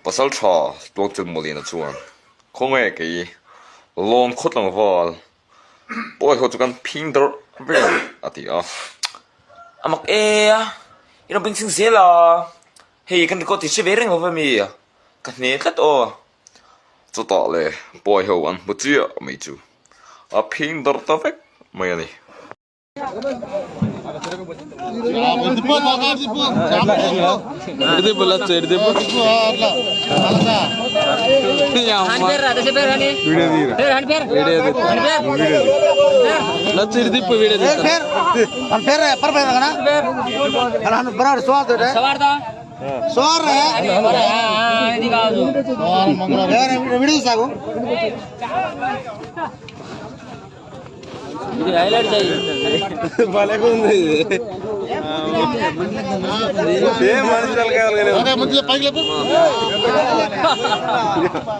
pasal tha tlok chun molina chuan khonge ki lon khotlang wal boy ho chukan phinder vel ati a amak ino bing sing zela hei kan ko ti chevering over mi kan ne kat o chu ta le boy ho an mutia mai chu a phinder ta vek mai ani highlight चाहिए भले कौन दे ये मानस चल के अरे मतलब पहले पर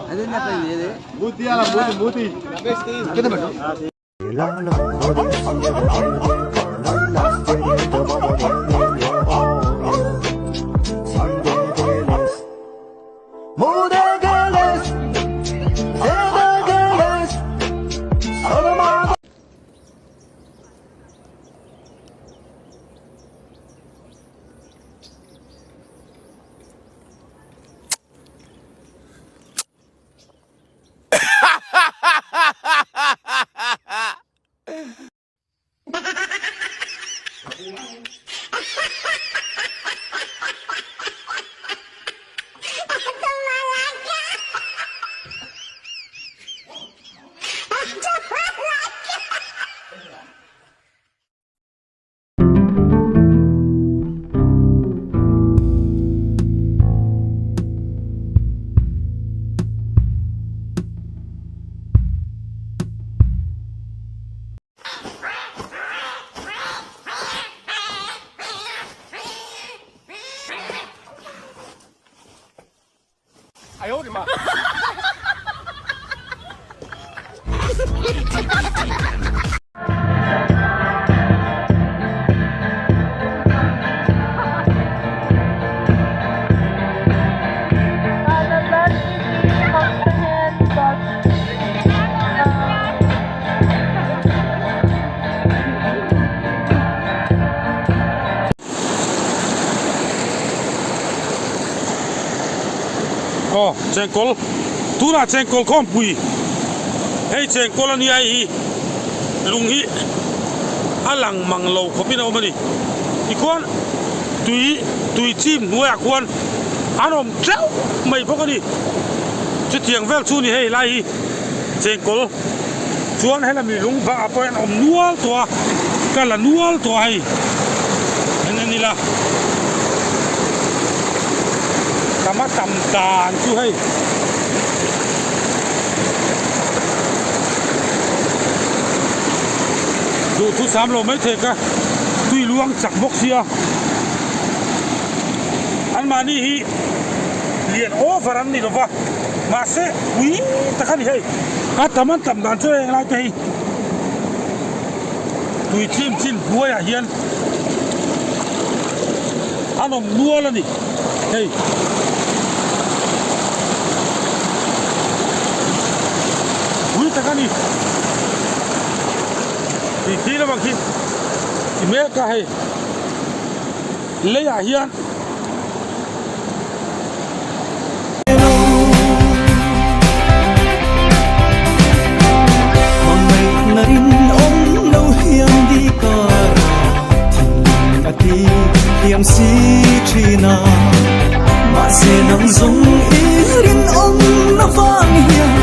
अरे ना पहले दे बूती वाला बूती कितने बैठो chengkol tura chengkol khom pui hei chengkol ani ai hi lunghi alang manglo khopina omani ikon tui chim nuya kwan anom trau mai phokani chu thiang vel chu ni hei lai hi chengkol chuan hela mi lung ba apoin om nual to kala nual to ai ani la kama tam dan chu hei du thu sam lo mai the ka tui luang chak bok sia an mani hi lian over an ni lo va ma se ui ta khani hei ka taman tam dan chu lai te hi tui chim chin buaya hian anom nual ani hei takani thì là bằng khi thì mẹ cả hay lấy à hiền tiệm si trina mà sẽ nằm giống ý rin ông nó vang hiền